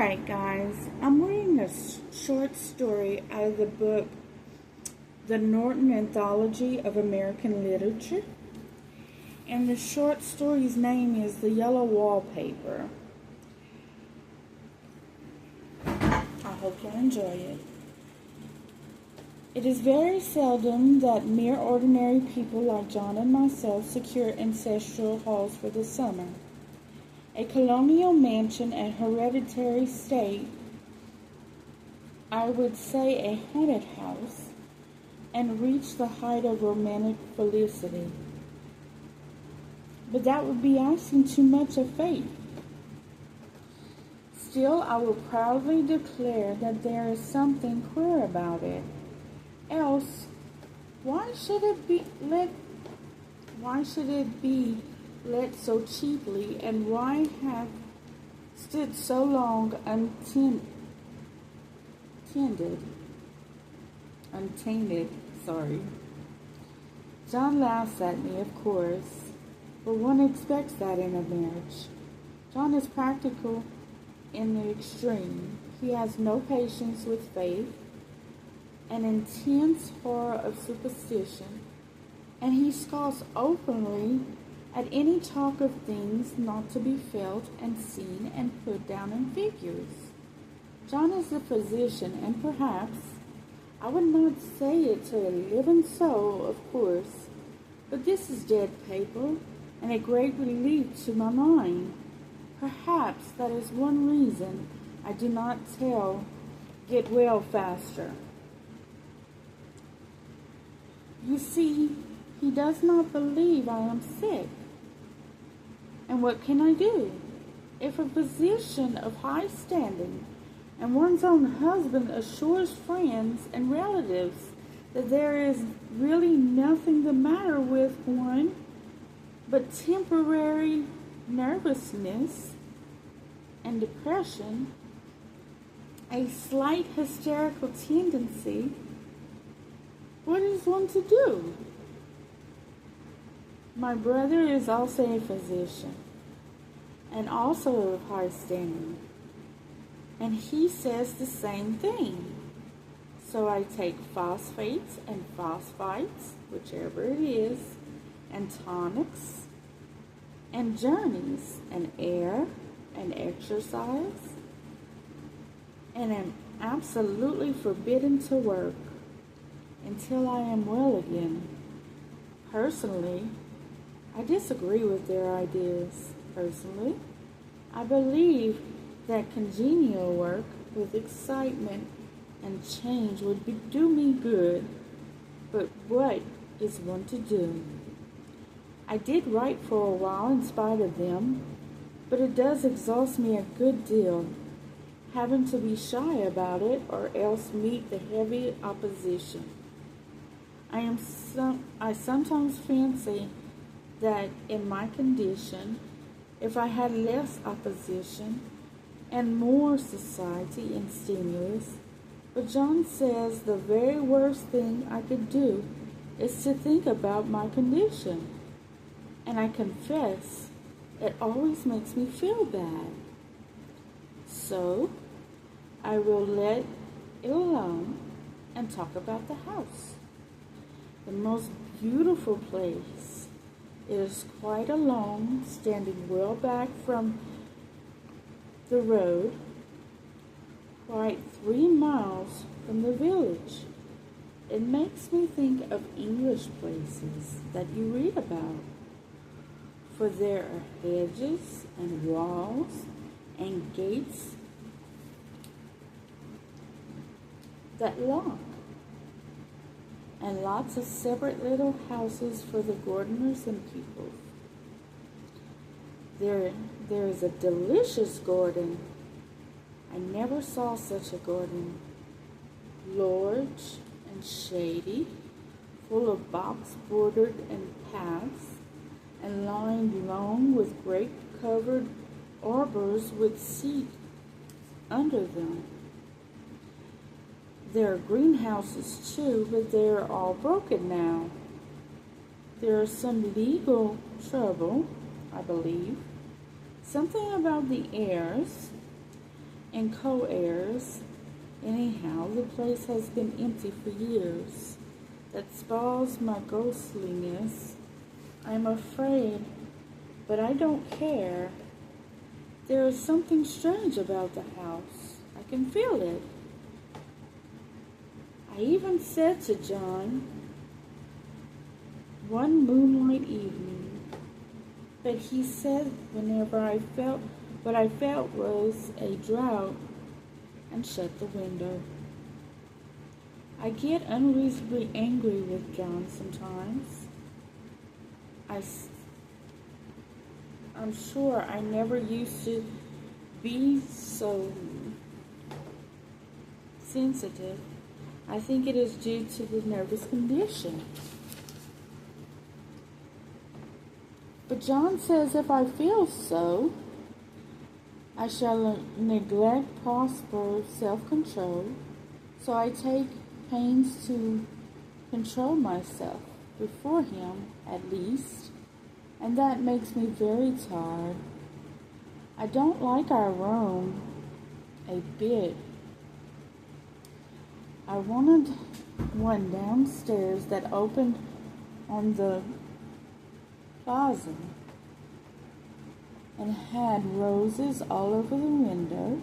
Alright, guys, I'm reading a short story out of the book The Norton Anthology of American Literature, and the short story's name is The Yellow Wallpaper. I hope you'll enjoy it. It is very seldom that mere ordinary people like John and myself secure ancestral halls for the summer. A colonial mansion and hereditary estate, I would say a haunted house, and reach the height of romantic felicity. But that would be asking too much of fate. Still, I will proudly declare that there is something queer about it. Else, why should it be let so cheaply, and why have stood so long untainted? John laughs at me, of course, but one expects that in a marriage. John is practical in the extreme. He has no patience with faith, an intense horror of superstition, and he scoffs openly at any talk of things not to be felt and seen and put down in figures. John is a physician, and perhaps, I would not say it to a living soul, of course, but this is dead paper, and a great relief to my mind. Perhaps that is one reason I do not get well faster. You see, he does not believe I am sick. And what can I do? If a physician of high standing and one's own husband assures friends and relatives that there is really nothing the matter with one but temporary nervousness and depression, a slight hysterical tendency, what is one to do? My brother is also a physician, and also of high standing, and he says the same thing. So I take phosphates and phosphites, whichever it is, and tonics, and journeys, and air, and exercise, and am absolutely forbidden to work until I am well again. Personally, I disagree with their ideas. Personally, I believe that congenial work with excitement and change would do me good, but what is one to do? I did write for a while in spite of them, but it does exhaust me a good deal, having to be shy about it or else meet the heavy opposition. I sometimes fancy that in my condition, if I had less opposition and more society and stimulus, but John says the very worst thing I could do is to think about my condition, and I confess it always makes me feel bad. So I will let it alone and talk about the house. The most beautiful place. It is quite alone, standing well back from the road, quite 3 miles from the village. It makes me think of English places that you read about, for there are hedges and walls and gates that lock, and lots of separate little houses for the gardeners and people. There is a delicious garden. I never saw such a garden. Large and shady, full of box-bordered and paths, and lined long with grape-covered arbors with seat under them. There are greenhouses too, but they are all broken now. There is some legal trouble, I believe. Something about the heirs, and co-heirs. Anyhow, the place has been empty for years. That spoils my ghostliness. I'm afraid, but I don't care. There is something strange about the house. I can feel it. I even said to John one moonlight evening, but he said whenever I felt what I felt was a drought and shut the window. I get unreasonably angry with John sometimes. I'm sure I never used to be so sensitive. I think it is due to the nervous condition. But John says if I feel so, I shall neglect proper self-control, so I take pains to control myself, before him at least, and that makes me very tired. I don't like our room a bit. I wanted one downstairs that opened on the plaza and had roses all over the window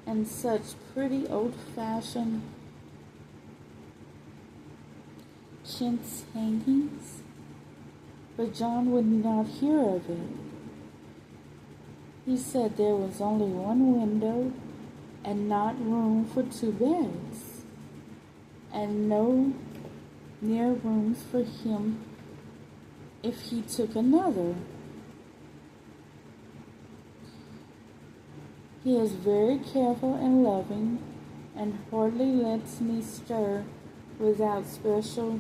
and such pretty old-fashioned chintz hangings, but John would not hear of it. He said there was only one window and not room for two beds, and no near rooms for him if he took another. He is very careful and loving, and hardly lets me stir without special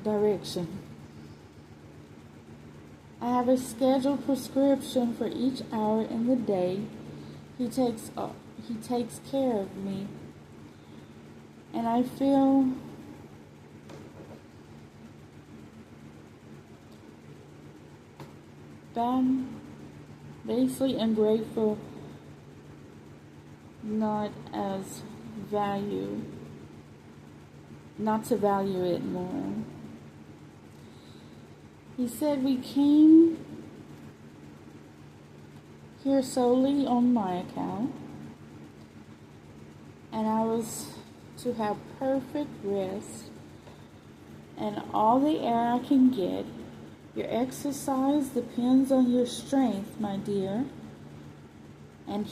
direction. I have a scheduled prescription for each hour in the day. He takes care of me, and I feel basically ungrateful, not to value it more. He said we came here solely on my account, and I was to have perfect rest and all the air I can get. Your exercise depends on your strength, my dear, and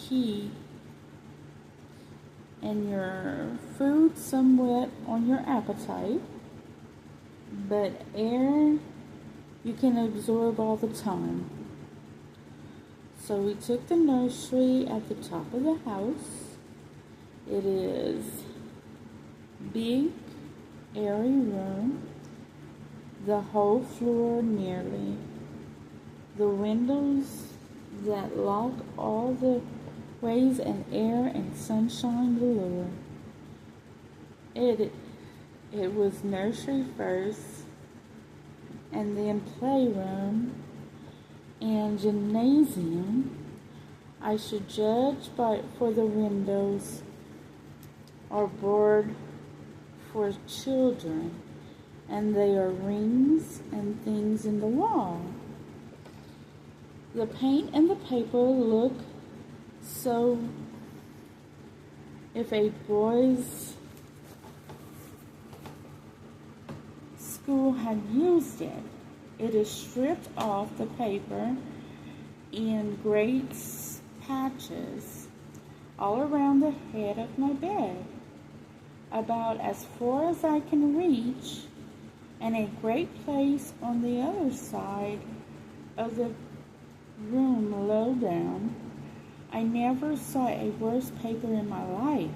your food somewhat on your appetite, but air you can absorb all the time. So we took the nursery at the top of the house. It is big, airy room, the whole floor nearly, the windows that lock all the ways and air and sunshine galore. It was nursery first, and then playroom and gymnasium. I should judge for the windows are board for children, and they are rings and things in the wall. The paint and the paper look so if a boy's school had used it. It is stripped off the paper in great patches all around the head of my bed, about as far as I can reach, and a great place on the other side of the room low down. I never saw a worse paper in my life.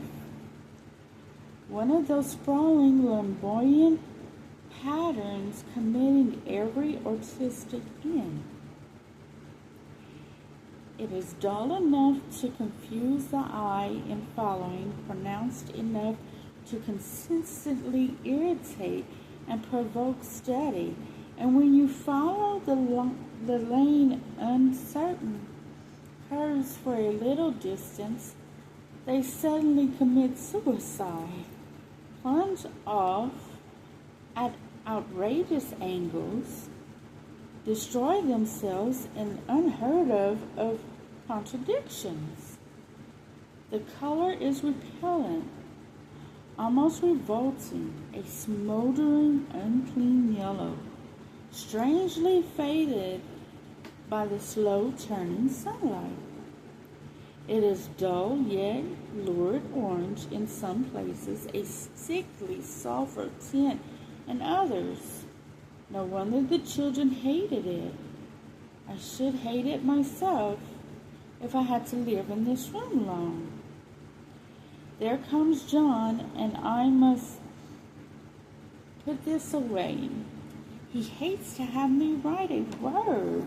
One of those sprawling, flamboyant patterns committing every artistic end. It is dull enough to confuse the eye in following, pronounced enough to consistently irritate and provoke study, and when you follow the lane uncertain, birds for a little distance, they suddenly commit suicide, plunge off at outrageous angles, destroy themselves in unheard of contradictions. The color is repellent, almost revolting, a smoldering, unclean yellow, strangely faded by the slow turning sunlight. It is dull yet lurid orange in some places, a sickly sulphur tint in others. No wonder the children hated it. I should hate it myself if I had to live in this room long. There comes John, and I must put this away. He hates to have me write a word.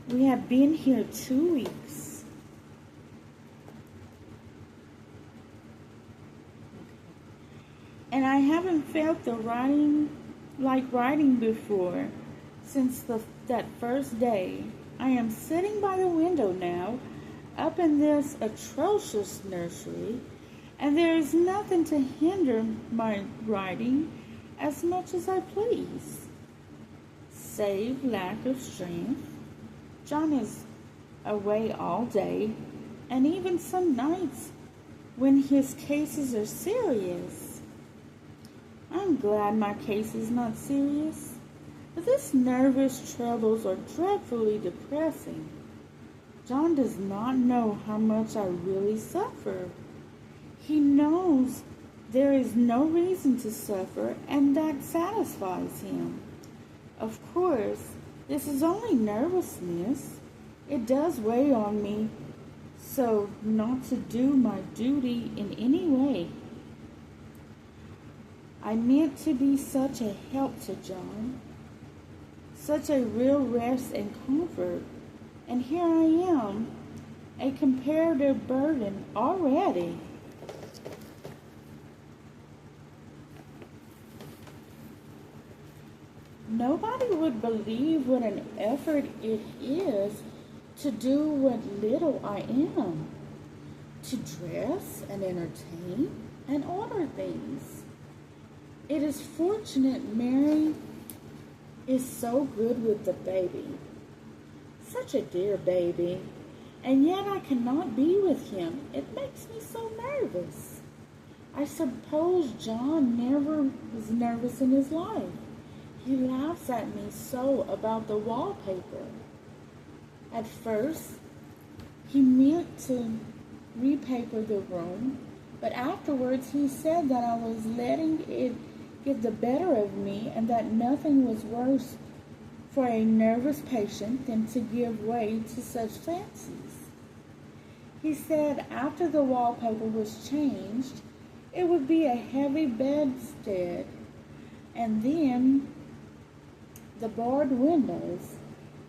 We have been here 2 weeks. And I haven't felt the writing like writing before since that first day. I am sitting by the window now, up in this atrocious nursery, and there is nothing to hinder my writing as much as I please, save lack of strength. John is away all day, and even some nights when his cases are serious. I'm glad my case is not serious, but this nervous troubles are dreadfully depressing. John does not know how much I really suffer. He knows there is no reason to suffer, and that satisfies him. Of course, this is only nervousness. It does weigh on me so not to do my duty in any way. I meant to be such a help to John, such a real rest and comfort, and here I am, a comparative burden already. Nobody would believe what an effort it is to do what little I am, to dress and entertain and order things. It is fortunate Mary is so good with the baby, such a dear baby, and yet I cannot be with him. It makes me so nervous. I suppose John never was nervous in his life. He laughs at me so about the wallpaper. At first, he meant to repaper the room, but afterwards he said that I was letting it get the better of me and that nothing was worse for a nervous patient than to give way to such fancies. He said after the wallpaper was changed, it would be a heavy bedstead, and then the barred windows,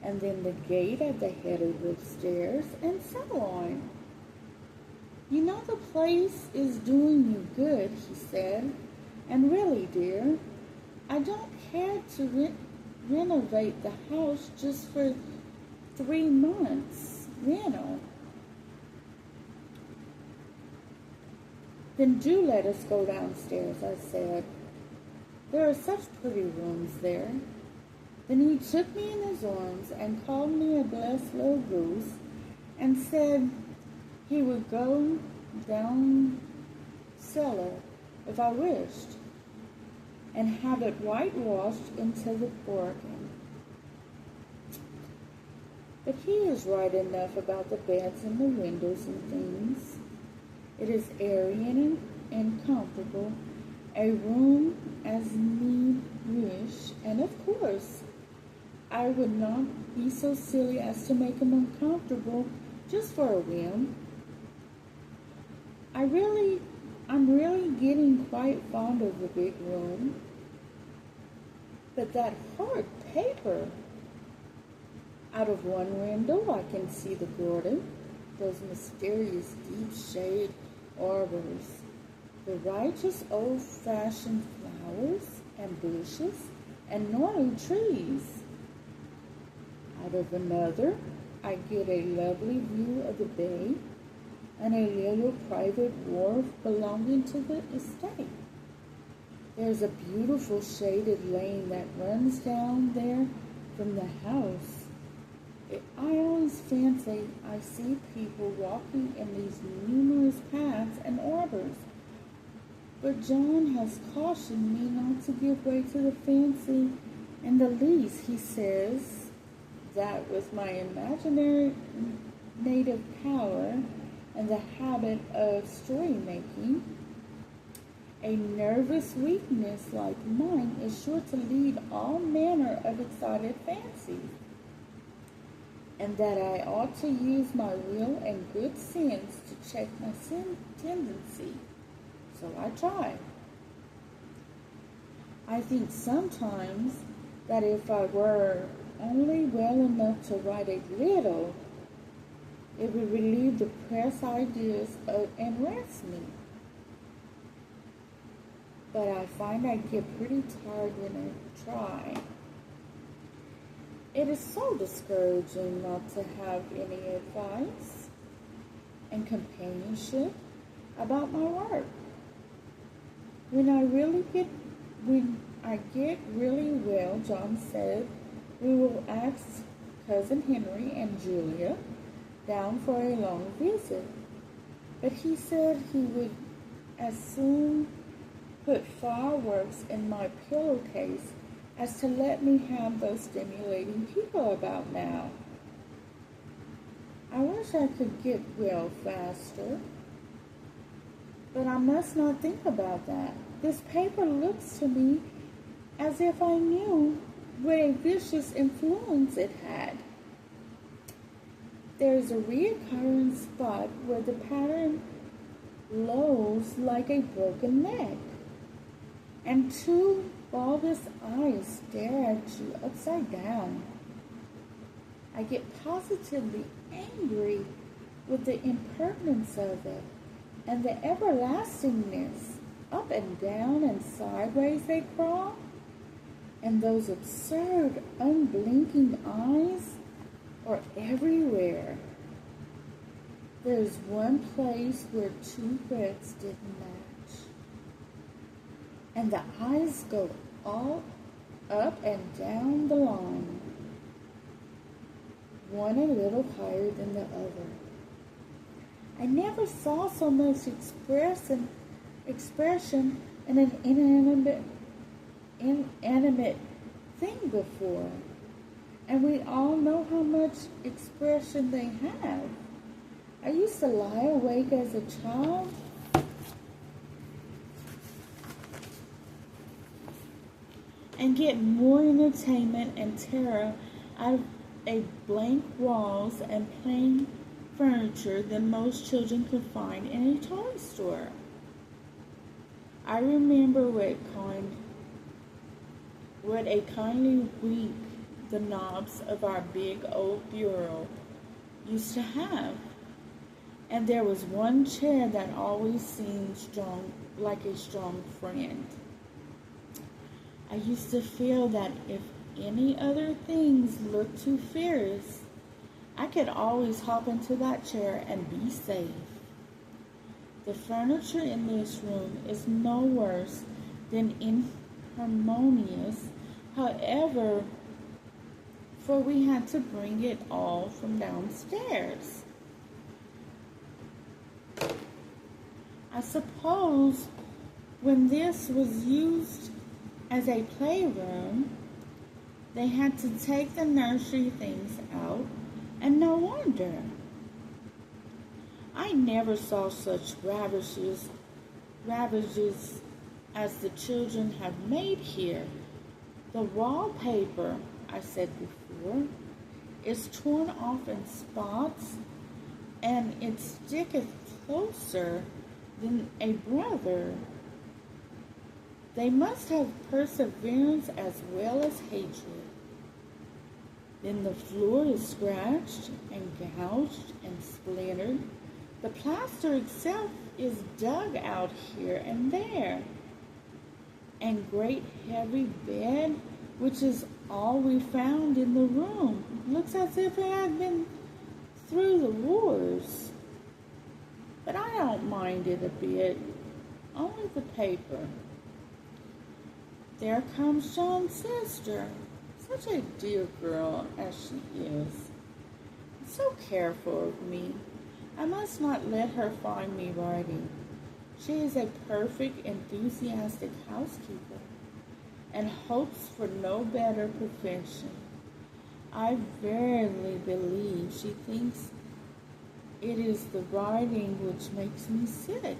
and then the gate at the head of the stairs, and so on. You know, the place is doing you good, he said, and really, dear, I don't care to renovate the house just for 3 months, rental. Then do let us go downstairs, I said. There are such pretty rooms there. Then he took me in his arms and called me a blessed little goose and said he would go down cellar if I wished and have it whitewashed into the bargain. But he is right enough about the beds and the windows and things. It is airy and comfortable, a room as need wish, and of course, I would not be so silly as to make him uncomfortable just for a whim. I'm really getting quite fond of the big room. But that hard paper! Out of one window I can see the garden, those mysterious deep shade arbors, the righteous old-fashioned flowers and bushes and gnarly trees. Out of another, I get a lovely view of the bay and a little private wharf belonging to the estate. There's a beautiful shaded lane that runs down there from the house. I always fancy I see people walking in these numerous paths and arbors. But John has cautioned me not to give way to the fancy in the least. He says that with my imaginary native power and the habit of story making, a nervous weakness like mine is sure to lead all manner of excited fancies, and that I ought to use my will and good sense to check my tendency. So I try. I think sometimes that if I were only well enough to write a little, it would relieve the press ideas and rest me. But I find I get pretty tired when I try. It is so discouraging not to have any advice and companionship about my work. When I get really well, John said, we will ask Cousin Henry and Julia down for a long visit. But he said he would as soon put fireworks in my pillowcase as to let me have those stimulating people about now. I wish I could get well faster, but I must not think about that. This paper looks to me as if I knew what a vicious influence it had. There is a recurring spot where the pattern lolls like a broken leg, and two bulbous eyes stare at you upside down. I get positively angry with the impertinence of it and the everlastingness. Up and down and sideways they crawl, and those absurd, unblinking eyes are everywhere. There's one place where two reds didn't match, and the eyes go all up and down the line, one a little higher than the other. I never saw so much expression in an inanimate thing before, and we all know how much expression they have. I used to lie awake as a child and get more entertainment and terror out of a blank walls and plain furniture than most children could find in a toy store. I remember what a kindly week the knobs of our big old bureau used to have. And there was one chair that always seemed strong, like a strong friend. I used to feel that if any other things looked too fierce, I could always hop into that chair and be safe. The furniture in this room is no worse than inharmonious, however, for we had to bring it all from downstairs. I suppose when this was used as a playroom, they had to take the nursery things out, and no wonder. I never saw such ravages as the children have made here. The wallpaper, I said before, is torn off in spots, and it sticketh closer than a brother. They must have perseverance as well as hatred. Then the floor is scratched and gouged and splintered. The plaster itself is dug out here and there. And great heavy bed, which is all we found in the room. Looks as if it had been through the wars. But I don't mind it a bit. Only the paper. There comes John's sister. Such a dear girl as she is. So careful of me. I must not let her find me writing. She is a perfect, enthusiastic housekeeper and hopes for no better profession. I verily believe she thinks it is the writing which makes me sick.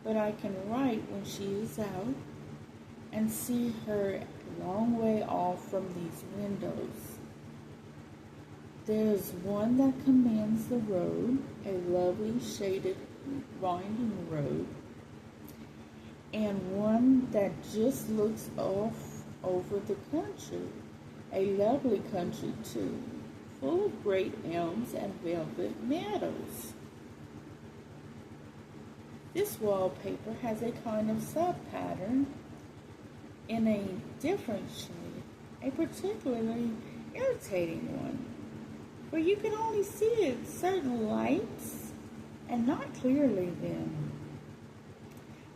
But I can write when she is out and see her a long way off from these windows. There is one that commands the road, a lovely shaded winding road, and one that just looks off over the country, a lovely country too, full of great elms and velvet meadows. This wallpaper has a kind of sub-pattern in a different shade, a particularly irritating one, for you can only see it in certain lights and not clearly then.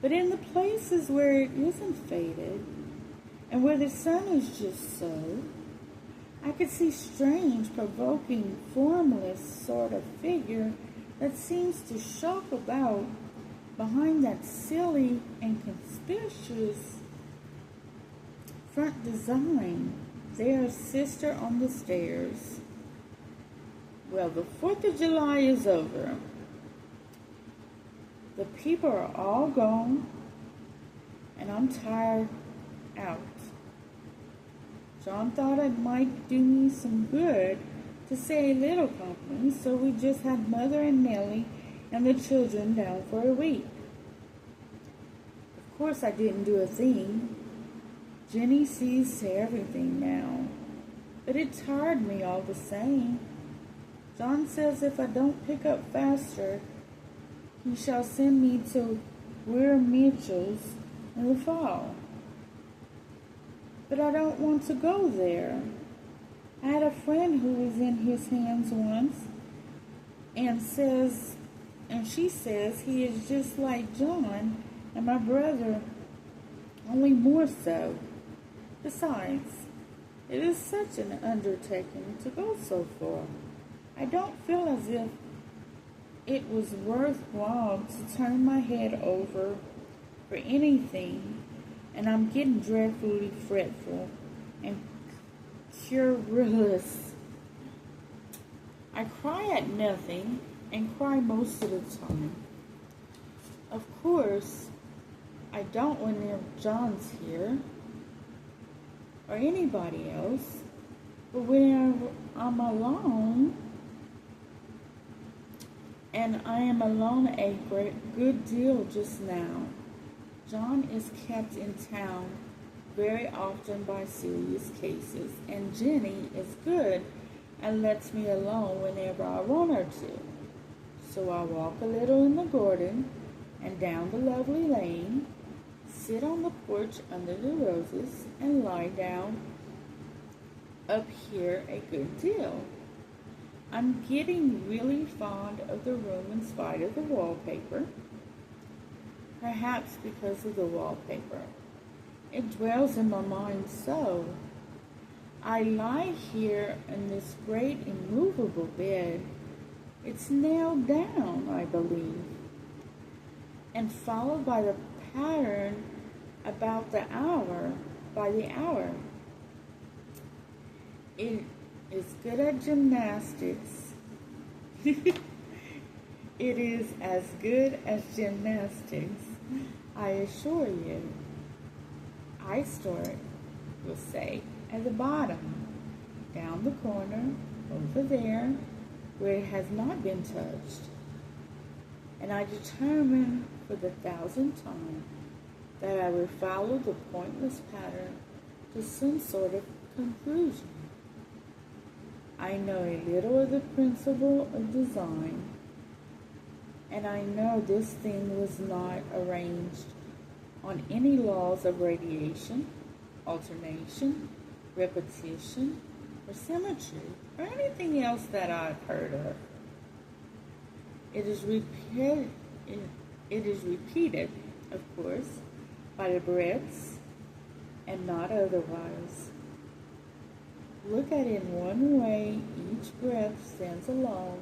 But in the places where it isn't faded and where the sun is just so, I could see strange, provoking, formless sort of figure that seems to shock about behind that silly and conspicuous front design. There's sister on the stairs. Well, the 4th of July is over. The people are all gone, and I'm tired out. John thought it might do me some good to say a little company, so we just had Mother and Nellie and the children down for a week. Of course, I didn't do a thing. Jenny sees to everything now, but it tired me all the same. John says if I don't pick up faster, he shall send me to Weir Mitchell's in the fall. But I don't want to go there. I had a friend who was in his hands once, and she says he is just like John and my brother, only more so. Besides, it is such an undertaking to go so far. I don't feel as if it was worthwhile to turn my head over for anything, and I'm getting dreadfully fretful and querulous. I cry at nothing and cry most of the time. Of course, I don't when John's here or anybody else, but when I'm alone, and I am alone a good deal just now. John is kept in town very often by serious cases, and Jenny is good and lets me alone whenever I want her to. So I walk a little in the garden and down the lovely lane, sit on the porch under the roses, and lie down up here a good deal. I'm getting really fond of the room in spite of the wallpaper. Perhaps because of the wallpaper. It dwells in my mind so. I lie here in this great immovable bed. It's nailed down, I believe, and followed by the pattern about the hour, by the hour. It is good at gymnastics. It is as good as gymnastics, I assure you. I start, we'll say, at the bottom, down the corner, over there, where it has not been touched. And I determine for the 1,000th time that I will follow the pointless pattern to some sort of conclusion. I know a little of the principle of design, and I know this thing was not arranged on any laws of radiation, alternation, repetition, or symmetry, or anything else that I've heard of. It is repeated, of course, by the breaths and not otherwise. Look at it in one way, each breath stands alone.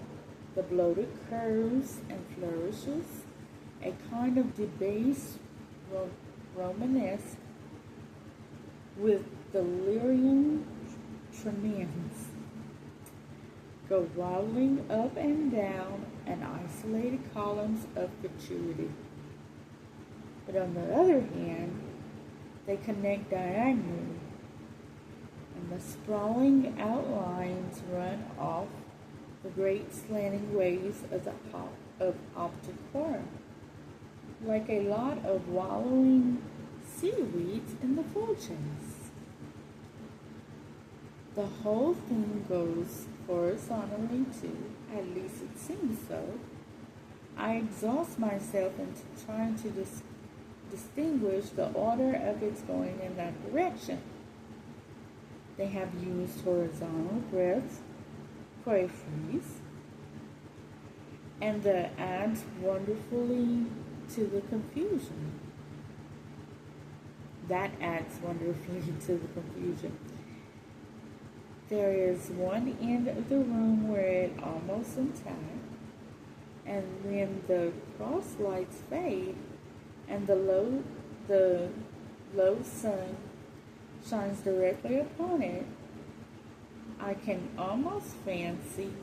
The bloated curves and flourishes, a kind of debased Romanesque with delirium tremens, go waddling up and down an isolated columns of fatuity. But on the other hand, they connect diagonally, and the sprawling outlines run off the great slanting waves of optic horror, like a lot of wallowing seaweeds in the chase. The whole thing goes horizontally too, at least it seems so. I exhaust myself into trying to distinguish the order of its going in that direction. They have used horizontal breaths for a frieze, and that adds wonderfully to the confusion. There is one end of the room where it's almost intact, and when the cross lights fade and the low sun shines directly upon it, I can almost fancy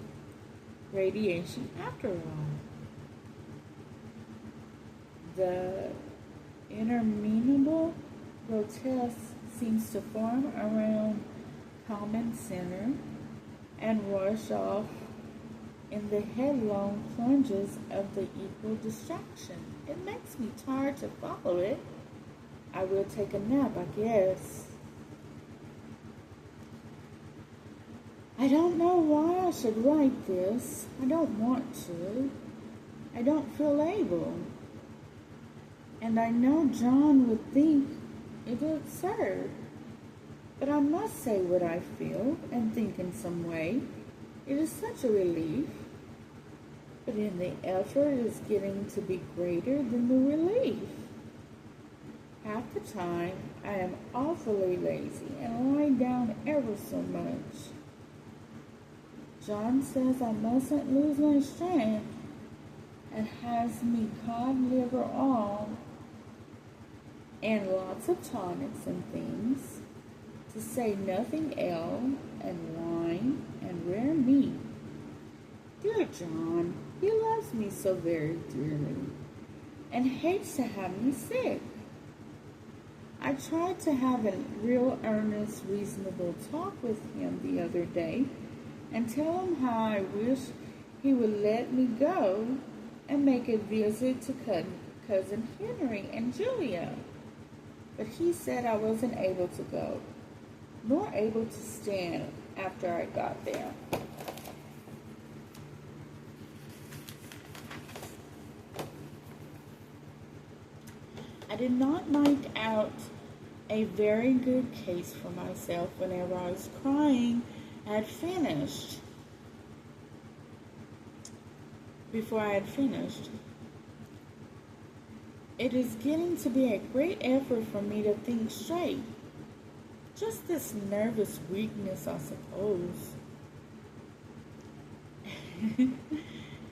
radiation after all. The interminable grotesque seems to form around common center and rush off in the headlong plunges of the equal distraction. It makes me tired to follow it. I will take a nap, I guess. I don't know why I should write this. I don't want to. I don't feel able. And I know John would think it absurd. But I must say what I feel and think in some way. It is such a relief. But in the effort is getting to be greater than the relief. Half the time I am awfully lazy and lie down ever so much. John says I mustn't lose my strength and has me cod liver on and lots of tonics and things, to say nothing ale and wine and rare meat. Dear John, he loves me so very dearly and hates to have me sick. I tried to have a real earnest, reasonable talk with him the other day and tell him how I wish he would let me go and make a visit to Cousin Henry and Julia. But he said I wasn't able to go, nor able to stand after I got there. I did not make out a very good case for myself whenever I was crying before I had finished. It is getting to be a great effort for me to think straight. Just this nervous weakness, I suppose.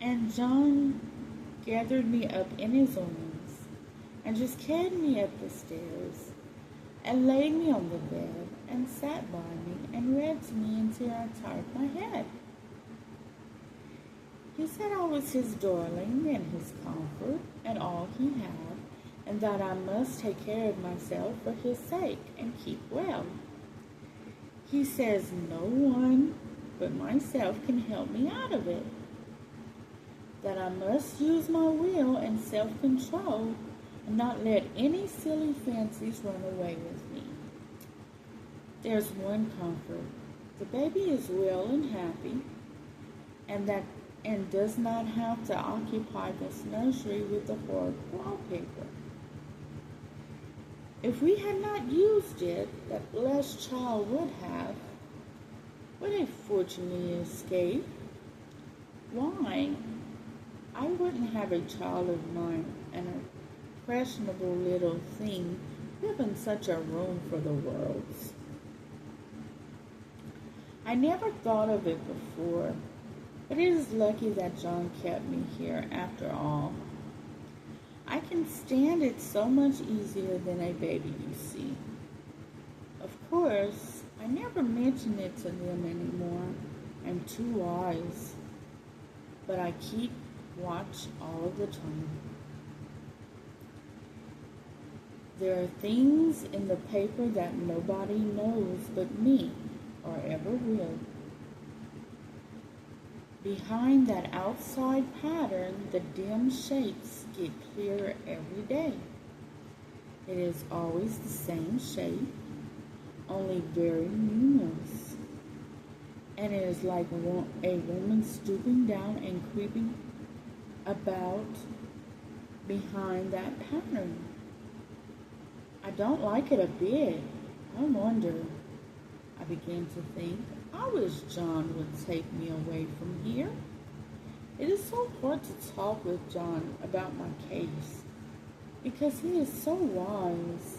And John gathered me up in his arms and just carried me up the stairs and laid me on the bed and sat by me and read to me until I tired my head. He said I was his darling and his comfort and all he had, and that I must take care of myself for his sake and keep well. He says no one but myself can help me out of it, that I must use my will and self-control and not let any silly fancies run away with me. There's one comfort. The baby is well and happy, and does not have to occupy this nursery with the horrid wallpaper. If we had not used it, that blessed child would have. What a fortunate escape. Why? I wouldn't have a child of mine and a questionable little thing live in such a room for the worlds. I never thought of it before, but it is lucky that John kept me here after all. I can stand it so much easier than a baby, you see. Of course, I never mention it to them anymore. I'm too wise. But I keep watch all of the time. There are things in the paper that nobody knows but me or ever will. Behind that outside pattern, the dim shapes get clearer every day. It is always the same shape, only very numerous. And it is like a woman stooping down and creeping about behind that pattern. I don't like it a bit. I wonder, I began to think, I wish John would take me away from here. It is so hard to talk with John about my case because he is so wise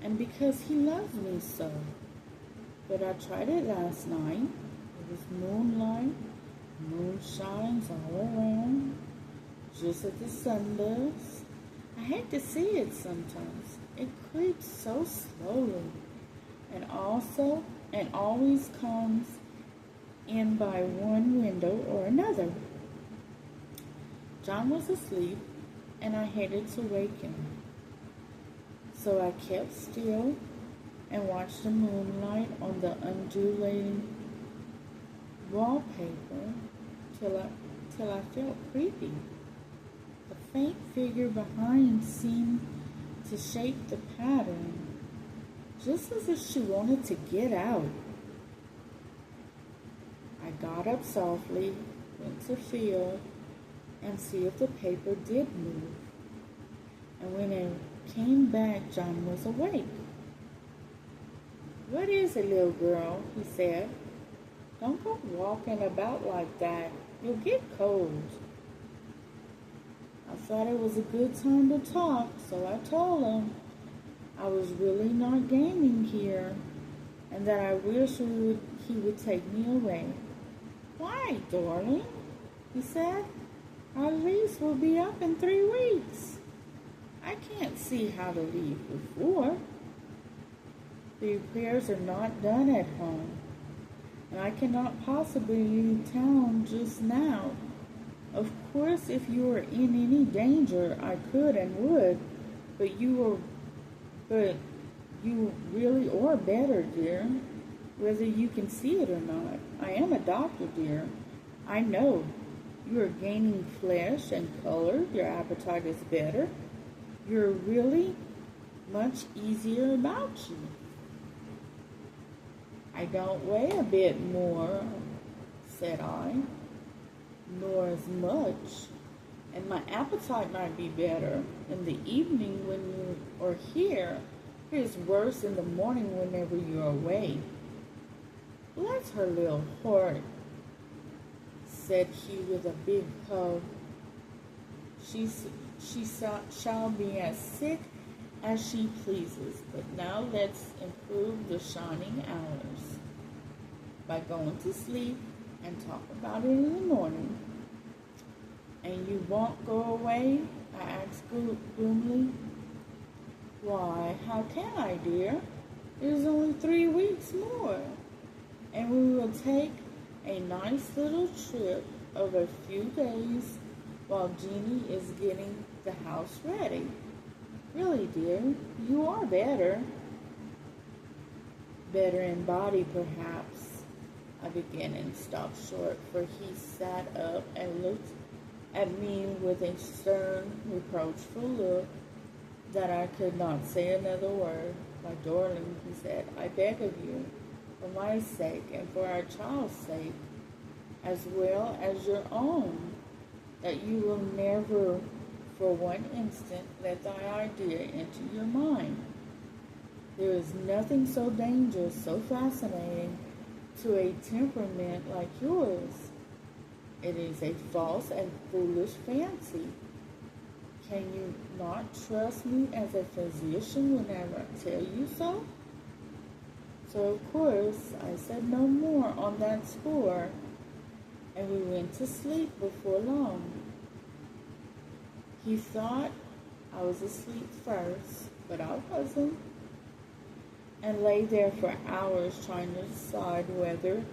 and because he loves me so. But I tried it last night. It was moonlight, moon shines all around, just as the sun does. I hate to see it sometimes. It creeps so slowly and always comes in by one window or another. John was asleep and I hated to wake him. So I kept still and watched the moonlight on the undulating wallpaper till I felt creepy. The faint figure behind seemed to shape the pattern, just as if she wanted to get out. I got up softly, went to feel and see if the paper did move. And when I came back, John was awake. "What is it, little girl?" he said. "Don't go walking about like that. You'll get cold." I thought it was a good time to talk, so I told him I was really not gaming here and that I wish he would take me away. "Why, darling?" he said. "Our lease will be up in 3 weeks. I can't see how to leave before. The repairs are not done at home, and I cannot possibly leave town just now. Of course, if you were in any danger, I could and would, but you really are better, dear, whether you can see it or not. I am a doctor, dear. I know. You are gaining flesh and color. Your appetite is better. You're really much easier about you. I don't weigh a bit more," said I, "nor as much, and my appetite might be better in the evening when you are here. It is worse in the morning whenever you are away." "Bless her little heart," said he with a big hug. She shall be as sick as she pleases, but now let's improve the shining hours by going to sleep and talk about it in the morning." "And you won't go away?" I asked gloomily. "Why, how can I, dear? It is only 3 weeks more, and we will take a nice little trip of a few days while Jeannie is getting the house ready. Really, dear, you are better." "Better in body, perhaps," I began and stopped short, for he sat up and looked at me with a stern, reproachful look that I could not say another word. "My darling," he said, "I beg of you, for my sake and for our child's sake, as well as your own, that you will never for one instant let the idea into your mind There is nothing so dangerous, so fascinating to a temperament like yours. It is a false and foolish fancy. Can you not trust me as a physician whenever I tell you so? So, of course, I said no more on that score, and we went to sleep before long. He thought I was asleep first, but I wasn't, and lay there for hours trying to decide whether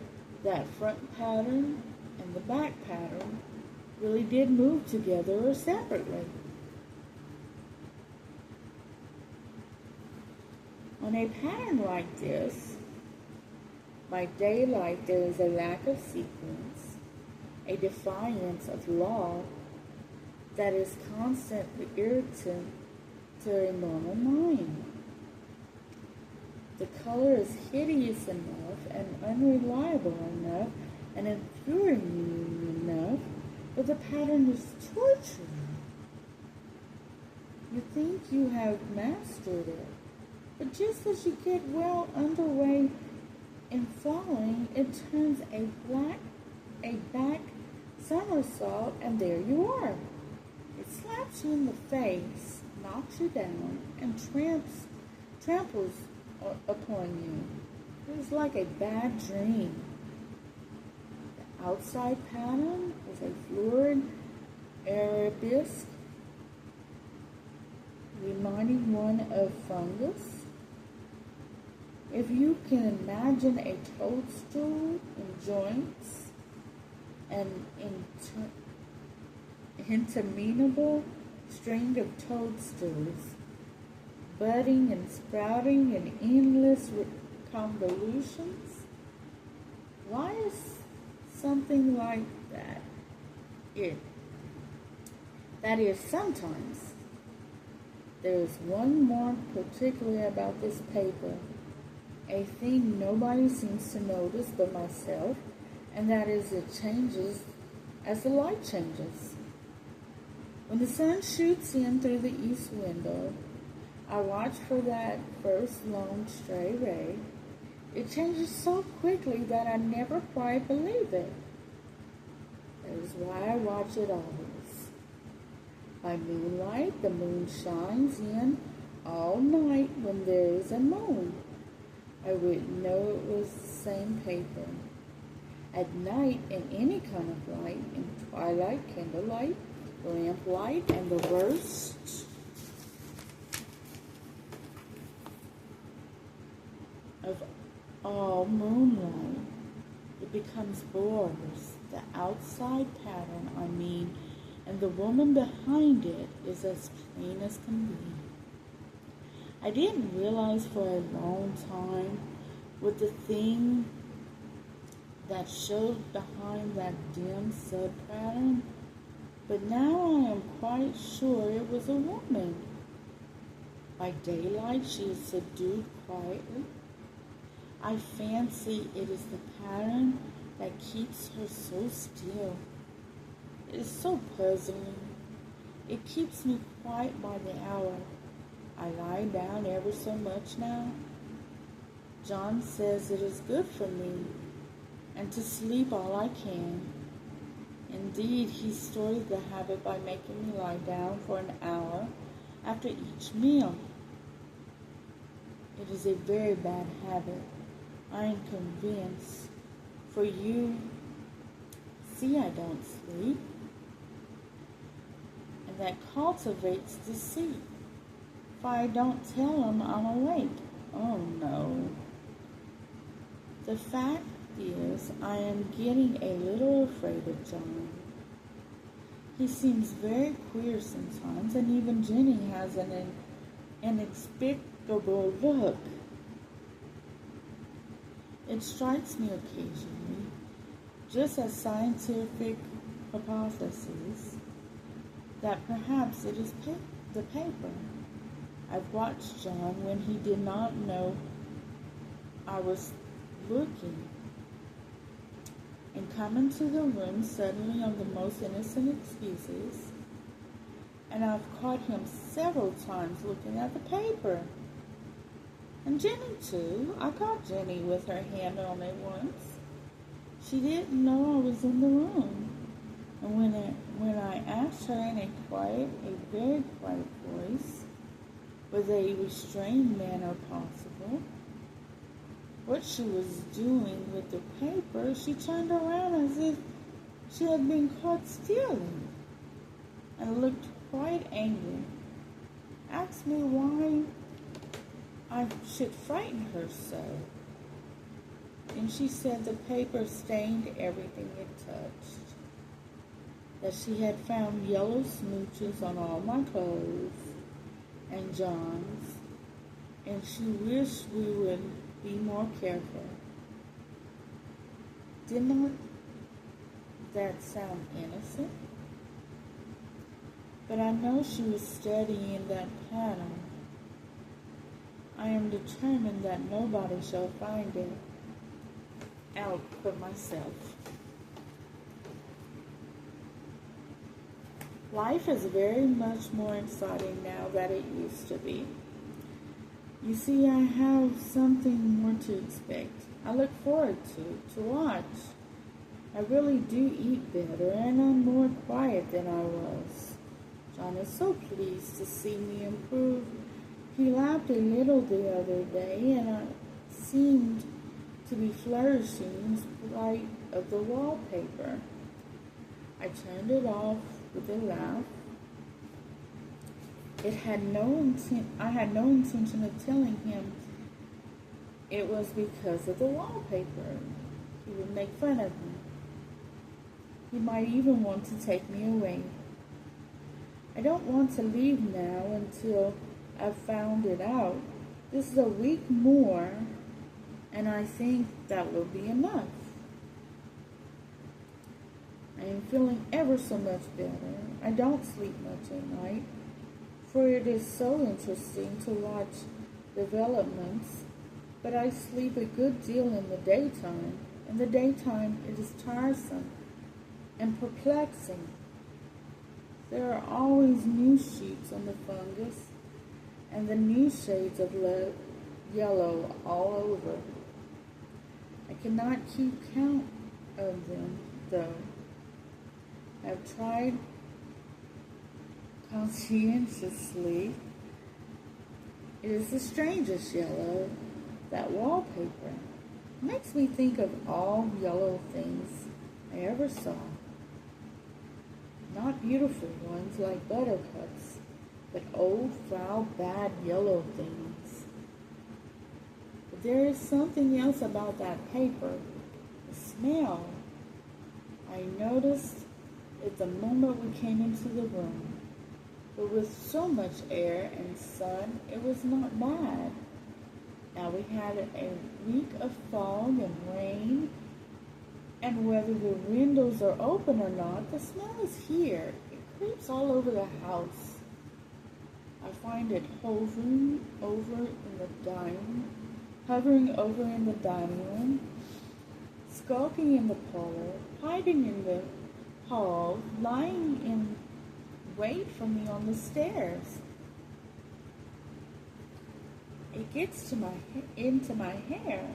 that front pattern and the back pattern really did move together or separately. On a pattern like this, by daylight there is a lack of sequence, a defiance of law that is constantly irritant to a normal mind. The color is hideous enough and unreliable enough and infuriating enough, but the pattern is torturing. You think you have mastered it, but just as you get well underway in falling, it turns a back somersault, and there you are. It slaps you in the face, knocks you down, and tramples upon you. It is like a bad dream. The outside pattern is a florid arabesque, reminding one of fungus. If you can imagine a toadstool in joints and interminable string of toadstools, budding and sprouting in endless convolutions, why is something like that it? That is, sometimes. There is one more particularly about this paper, a thing nobody seems to notice but myself, and that is it changes as the light changes. When the sun shoots in through the east window, I watch for that first lone stray ray. It changes so quickly that I never quite believe it. That is why I watch it always. By moonlight, the moon shines in all night when there is a moon. I wouldn't know it was the same paper. At night, in any kind of light, in twilight, candlelight, lamplight, and the worst, of all moonlight, it becomes borers, the outside pattern, and the woman behind it is as plain as can be. I didn't realize for a long time what the thing that showed behind that dim sub-pattern, but now I am quite sure it was a woman. By daylight she is subdued quietly. I fancy it is the pattern that keeps her so still. It is so puzzling. It keeps me quiet by the hour. I lie down ever so much now. John says it is good for me, and to sleep all I can. Indeed, he started the habit by making me lie down for an hour after each meal. It is a very bad habit, I am convinced, for you see I don't sleep, and that cultivates deceit. If I don't tell him I'm awake, oh no. The fact is, I am getting a little afraid of John. He seems very queer sometimes, and even Jenny has an inexplicable look. It strikes me occasionally, just as scientific hypotheses, that perhaps it is the paper. I've watched John when he did not know I was looking, and come into the room suddenly on the most innocent excuses, and I've caught him several times looking at the paper. And Jenny too. I caught Jenny with her hand on it once. She didn't know I was in the room. And when I asked her in a very quiet voice, with a restrained manner possible, what she was doing with the paper, she turned around as if she had been caught stealing and looked quite angry. Asked me why I should frighten her so. And she said the paper stained everything it touched. That she had found yellow smooches on all my clothes and John's, and she wished we would be more careful. Did not that sound innocent? But I know she was studying that pattern. I am determined that nobody shall find it out but myself. Life is very much more exciting now than it used to be. You see, I have something more to expect. I look forward to watch. I really do eat better, and I'm more quiet than I was. John is so pleased to see me improve. He laughed a little the other day, and I seemed to be flourishing in spite of the wallpaper. I turned it off with a laugh. I had no intention of telling him it was because of the wallpaper. He would make fun of me. He might even want to take me away. I don't want to leave now until I've found it out. This is a week more, and I think that will be enough. I am feeling ever so much better. I don't sleep much at night, for it is so interesting to watch developments, but I sleep a good deal in the daytime. In the daytime, it is tiresome and perplexing. There are always new sheets on the fungus and the new shades of yellow all over. I cannot keep count of them, though. I've tried conscientiously. It is the strangest yellow, that wallpaper. It makes me think of all yellow things I ever saw. Not beautiful ones like buttercups, but old, foul, bad yellow things. But there is something else about that paper, the smell. I noticed it the moment we came into the room, but with so much air and sun, it was not bad. Now we had a week of fog and rain, and whether the windows are open or not, the smell is here. It creeps all over the house. I find it hovering over in the dining room, skulking in the parlor, hiding in the hall, lying in wait for me on the stairs. It gets into my hair.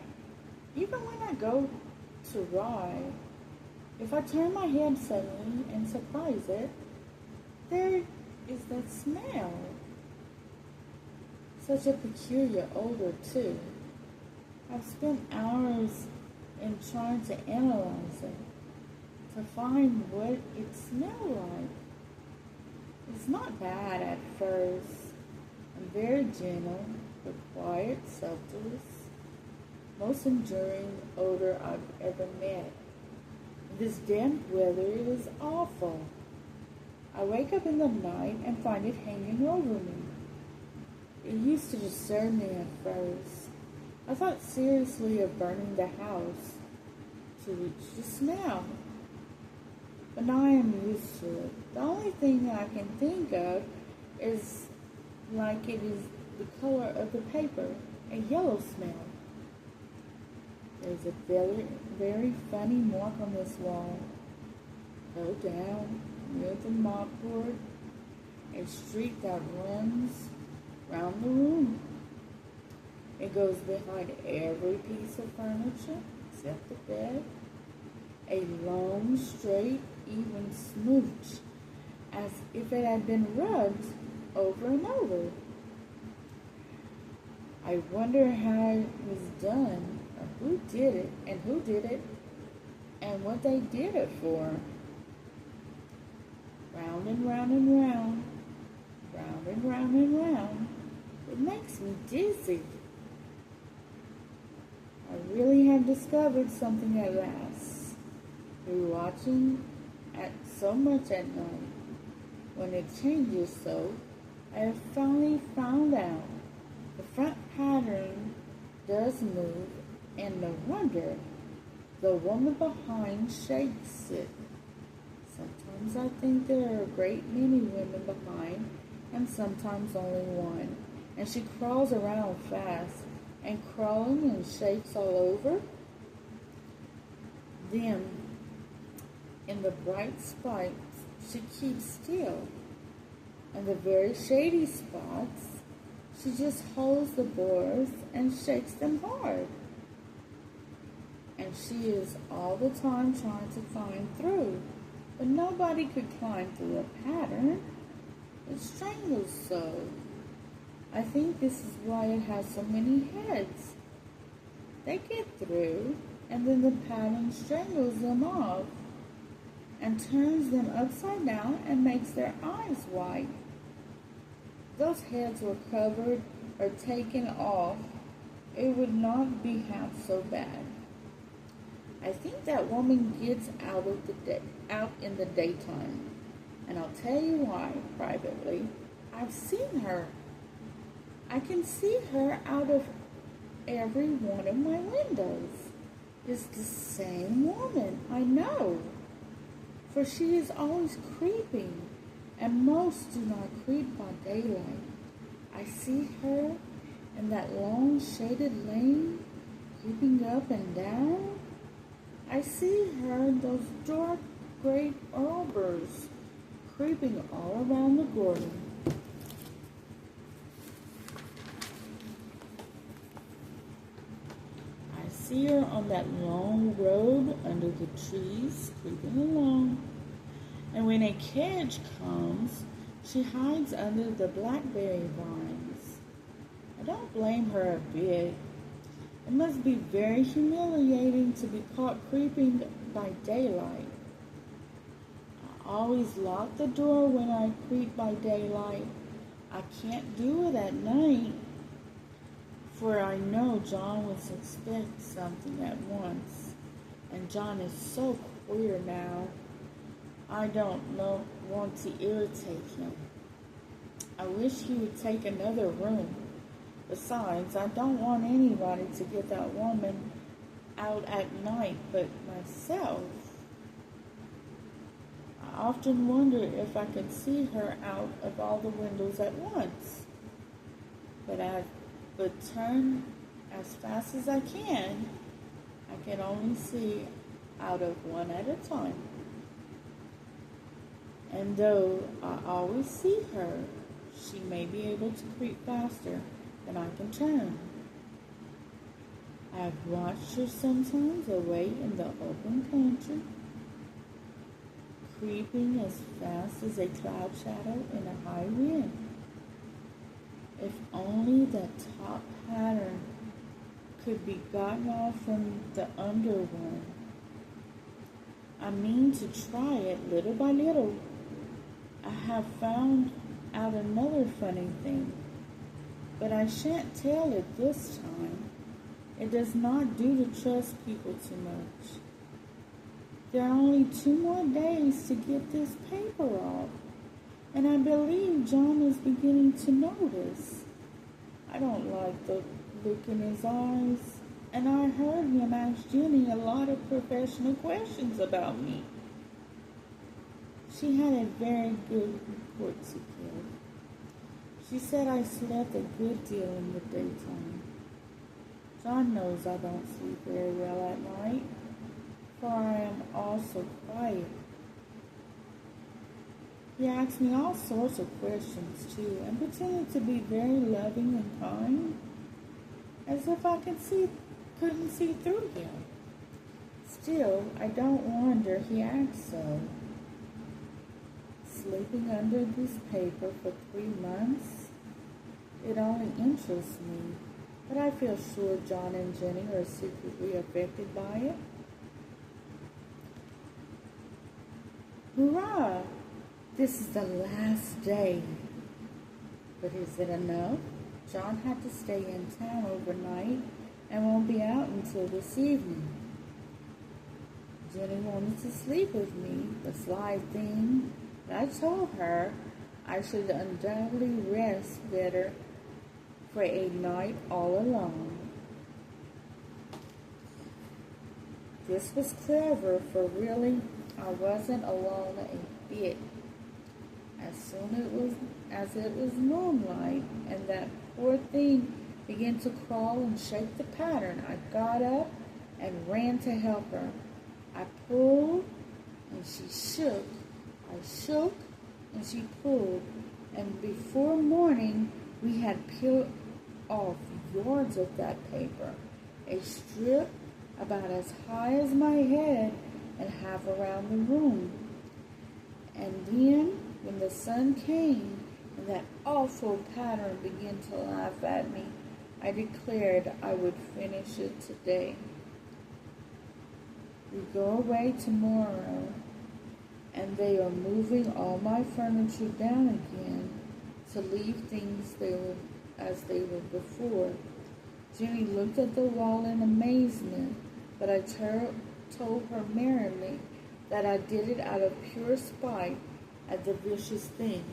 Even when I go to ride, if I turn my head suddenly and surprise it, there is that smell. Such a peculiar odor, too. I've spent hours in trying to analyze it, to find what it smelled like. It's not bad at first, and very gentle, but quiet, subtlest, most enduring odor I've ever met. In this damp weather, it is awful. I wake up in the night and find it hanging over me. It used to disturb me at first. I thought seriously of burning the house to reach the smell. But now I am used to it. The only thing I can think of is like it is the color of the paper, a yellow smell. There's a very, very funny mark on this wall. Go down near the mopboard, a streak that runs round the room. It goes behind every piece of furniture except the bed. A long, straight, even smooch, as if it had been rubbed over and over. I wonder how it was done, or who did it, and what they did it for. Round and round and round, round and round and round. It makes me dizzy. I really have discovered something at last. Through watching at so much at night, when it changes so, I have finally found out the front pattern does move, and no wonder the woman behind shakes it. Sometimes I think there are a great many women behind, and sometimes only one, and she crawls around fast, and crawling and shakes all over. Then, in the bright spots, she keeps still. And the very shady spots, she just holds the boards and shakes them hard. And she is all the time trying to climb through. But nobody could climb through a pattern. It strangles so. I think this is why it has so many heads. They get through, and then the pattern strangles them off and turns them upside down and makes their eyes white. Those heads were covered or taken off, it would not be half so bad. I think that woman gets out in the daytime, and I'll tell you why privately. I've seen her. I can see her out of every one of my windows. It's the same woman, I know. For she is always creeping, and most do not creep by daylight. I see her in that long shaded lane, creeping up and down. I see her in those dark great arbors, creeping all around the garden. I see her on that long road under the trees, creeping along. And when a carriage comes, she hides under the blackberry vines. I don't blame her a bit. It must be very humiliating to be caught creeping by daylight. I always lock the door when I creep by daylight. I can't do it at night, for I know John would suspect something at once. And John is so queer now. I don't want to irritate him. I wish he would take another room. Besides, I don't want anybody to get that woman out at night but myself. I often wonder if I could see her out of all the windows at once. But I would turn as fast as I can only see out of one at a time. And though I always see her, she may be able to creep faster than I can turn. I have watched her sometimes away in the open country, creeping as fast as a cloud shadow in a high wind. If only the top pattern could be gotten off from the under one. I mean to try it little by little. I have found out another funny thing, but I shan't tell it this time. It does not do to trust people too much. There are only 2 more days to get this paper off, and I believe John is beginning to notice. I don't like the look in his eyes, and I heard him ask Jenny a lot of professional questions about me. She had a very good report to give. She said I slept a good deal in the daytime. John knows I don't sleep very well at night, for I am also quiet. He asked me all sorts of questions too, and pretended to be very loving and kind. as if I couldn't see through him. Still, I don't wonder he acts so. Sleeping under this paper for 3 months? It only interests me, but I feel sure John and Jenny are secretly affected by it. Hurrah! This is the last day. But is it enough? John had to stay in town overnight and won't be out until this evening. Jenny wanted to sleep with me, the sly thing. But I told her I should undoubtedly rest better for a night all alone. This was clever, for really I wasn't alone a bit. As soon as it was moonlight and that poor thing began to crawl and shake the pattern, I got up and ran to help her. I pulled and she shook. I shook and she pulled, and before morning we had peeled off yards of that paper, a strip about as high as my head and half around the room. And then, when the sun came and that awful pattern began to laugh at me, I declared I would finish it today. We go away tomorrow, and they are moving all my furniture down again to leave things as they were before. Jenny looked at the wall in amazement, but I told her merrily that I did it out of pure spite at the vicious thing.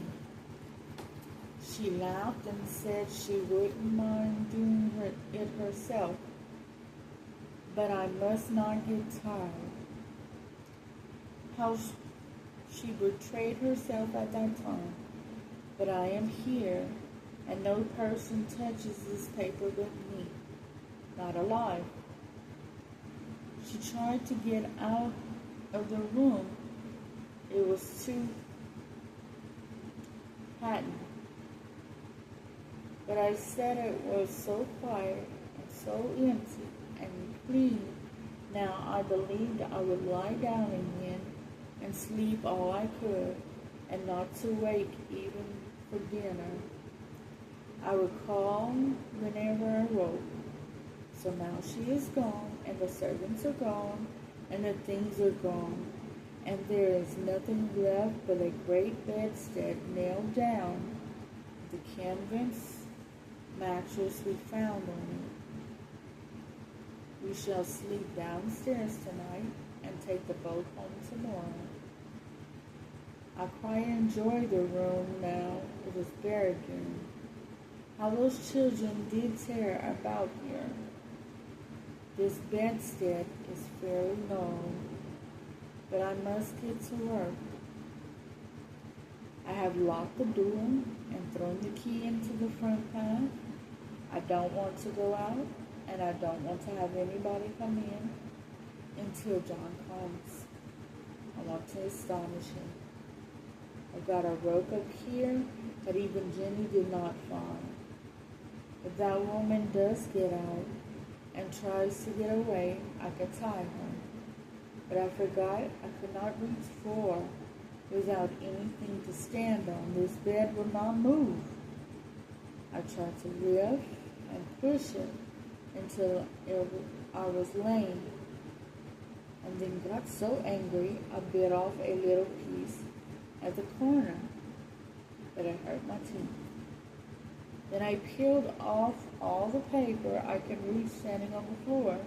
She laughed and said she wouldn't mind doing it herself, but I must not get tired. How she betrayed herself at that time. But I am here, and no person touches this paper but me, not alive. She tried to get out of the room. It was too patent. But I said it was so quiet and so empty and clean. Now I believed I would lie down again and sleep all I could, and not to wake even for dinner. I would call whenever I woke. So now she is gone, and the servants are gone, and the things are gone, and there is nothing left but a great bedstead nailed down, the canvas mattress we found on it. We shall sleep downstairs tonight and take the boat home tomorrow. I quite enjoy the room now it is buried in. How those children did tear about here. This bedstead is fairly long, but I must get to work. I have locked the door and thrown the key into the front path. I don't want to go out, and I don't want to have anybody come in until John comes. I want to astonish him. I've got a rope up here that even Jenny did not find. If that woman does get out and tries to get away, I could tie her. But I forgot I could not reach floor without anything to stand on. This bed would not move. I tried to lift and push it until I was lame, and then got so angry I bit off a little piece at the corner, but it hurt my teeth. Then I peeled off all the paper I could reach standing on the floor.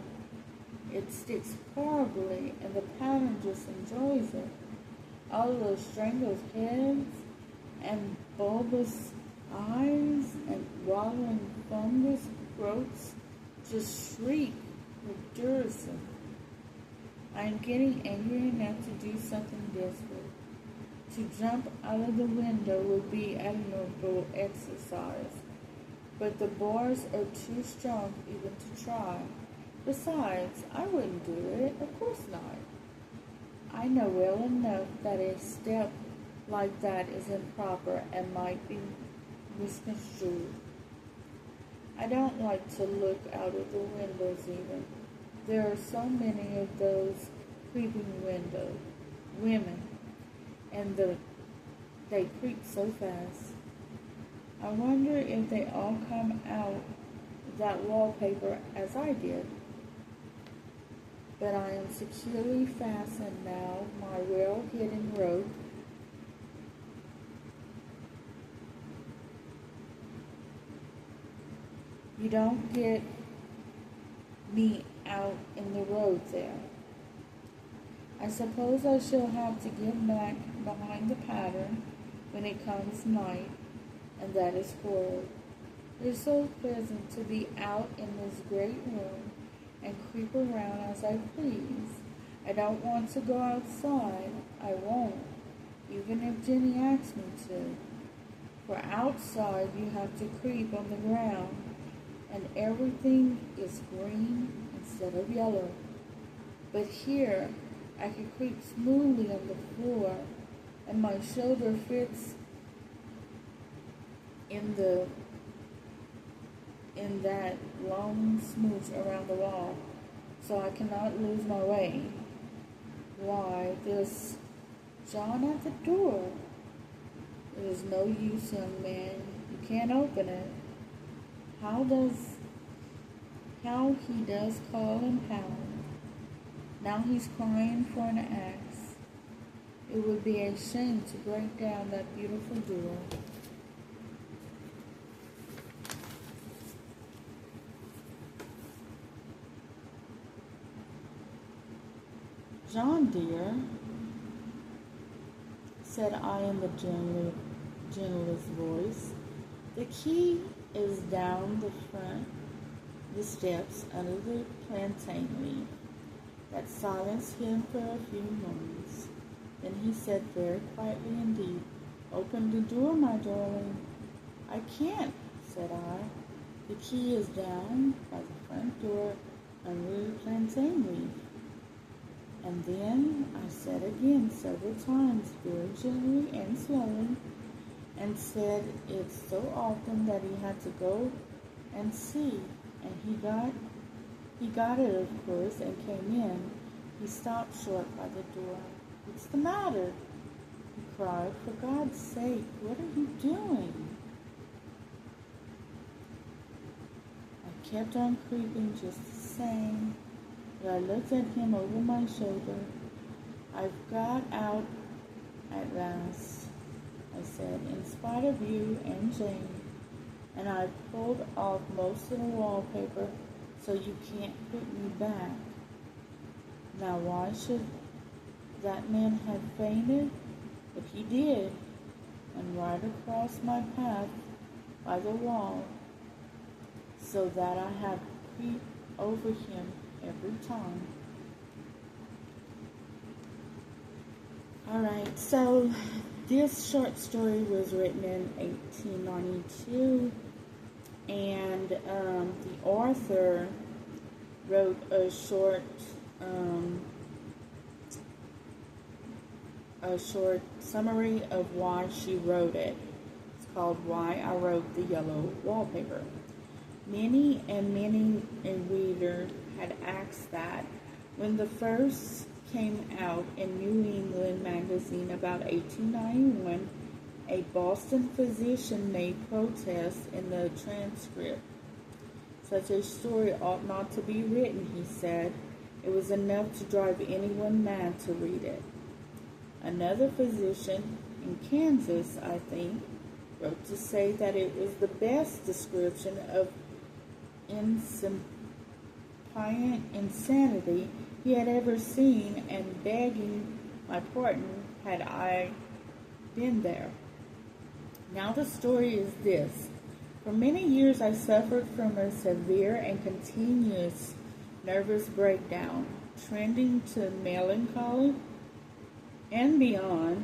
It sticks horribly, and the pattern just enjoys it. All those strangled heads and bulbous eyes and waddling fungus growths just shriek with Duracin. I am getting angry enough to do something desperate. To jump out of the window would be admirable exercise, but the bars are too strong even to try. Besides, I wouldn't do it. Of course not. I know well enough that a step like that is improper and might be misconstrued. I don't like to look out of the windows even. There are so many of those creeping women, and they creep so fast. I wonder if they all come out of that wallpaper as I did. But I am securely fastened now, my well-hidden rope. You don't get me out in the road there. I suppose I shall have to get back behind the pattern when it comes night, and that is horrid. It is so pleasant to be out in this great room and creep around as I please. I don't want to go outside. I won't, even if Jenny asks me to. For outside you have to creep on the ground, and everything is green instead of yellow. But here I can creep smoothly on the floor, and my shoulder fits in that long smooch around the wall, so I cannot lose my way. Why, there's John at the door. It is no use, young man. You can't open it. How he does call and pound. Now he's crying for an axe. It would be a shame to break down that beautiful door. John, dear, said I in the gentlest voice, the key is down the steps under the plantain leaf. That silenced him for a few moments. Then he said very quietly indeed, open the door, my darling. I can't, said I. The key is down by the front door under the plantain leaf. And then I said again several times, very gently and slowly, and said it so often that he had to go and see. And he got it, of course, and came in. He stopped short by the door. What's the matter? He cried. For God's sake, what are you doing? I kept on creeping just the same. But I looked at him over my shoulder. I've got out at last, I said, in spite of you and Jane. And I've pulled off most of the wallpaper so you can't put me back. Now why should that man have fainted? But he did, and right across my path by the wall, so that I had to creep over him every time. Alright, so this short story was written in 1892, and the author wrote a short summary of why she wrote it. It's called Why I Wrote the Yellow Wallpaper. Many a reader had asked that when the first came out in New England magazine about 1891, a Boston physician made protest in the transcript. Such a story ought not to be written, he said. It was enough to drive anyone mad to read it. Another physician in Kansas, I think, wrote to say that it was the best description of insanity he had ever seen, and begging my pardon had I been there. Now the story is this. For many years I suffered from a severe and continuous nervous breakdown, trending to melancholy and beyond.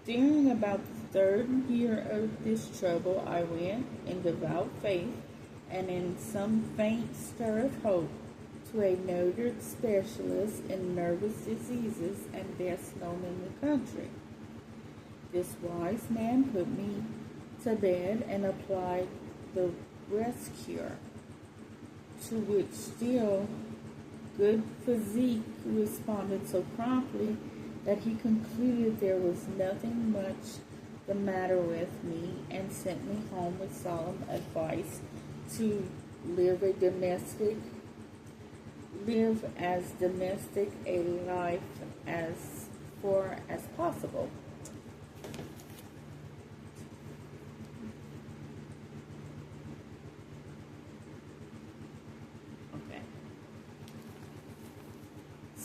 During about the third year of this trouble, I went in devout faith and in some faint stir of hope to a noted specialist in nervous diseases and best known in the country. This wise man put me to bed and applied the rescuer, to which still good physique responded so promptly that he concluded there was nothing much the matter with me and sent me home with solemn advice to live as domestic a life as far as possible. Okay.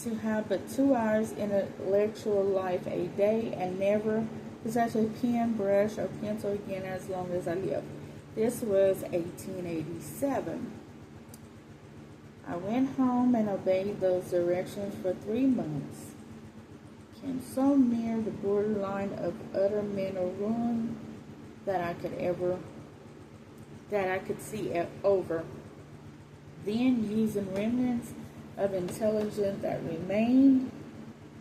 To have but 2 hours intellectual life a day and never possess a pen, brush, or pencil again as long as I live. This was 1887. I went home and obeyed those directions for 3 months. Came so near the borderline of utter mental ruin that I could see it over. Then, using remnants of intelligence that remained,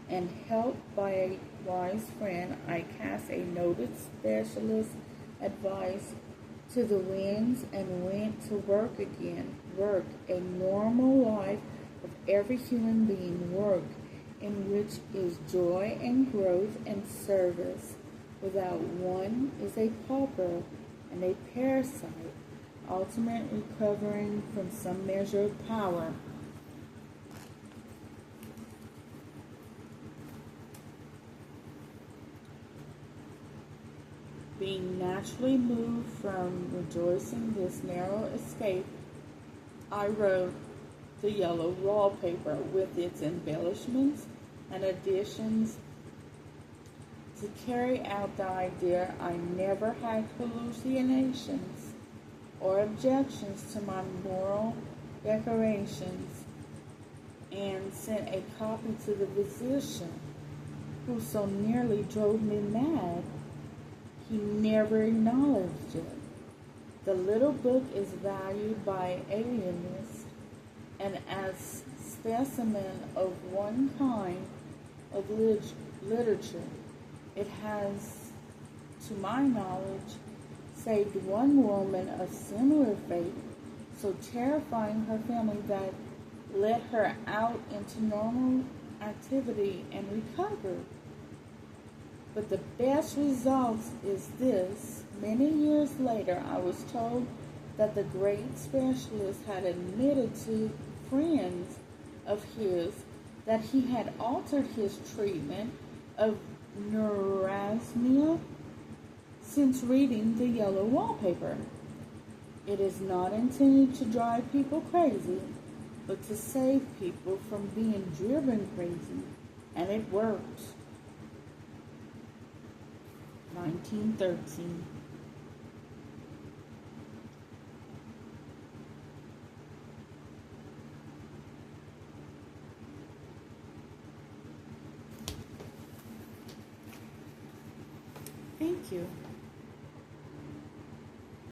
and helped by a wise friend, I cast a noted specialist advice to the winds and went to work again. Work, a normal life of every human being. Work, in which is joy and growth and service. Without one is a pauper and a parasite, ultimate recovering from some measure of power. Being naturally moved from rejoicing this narrow escape, I wrote the yellow wallpaper with its embellishments and additions to carry out the idea. I never had hallucinations or objections to my moral decorations, and sent a copy to the physician who so nearly drove me mad. He never acknowledged it. The little book is valued by alienists, and as specimen of one kind of literature, it has, to my knowledge, saved one woman of similar fate, so terrifying her family that let her out into normal activity and recovered. But the best result is this. Many years later, I was told that the great specialist had admitted to friends of his that he had altered his treatment of neurasthenia since reading the yellow wallpaper. It is not intended to drive people crazy, but to save people from being driven crazy, and it works. 1913. Thank you.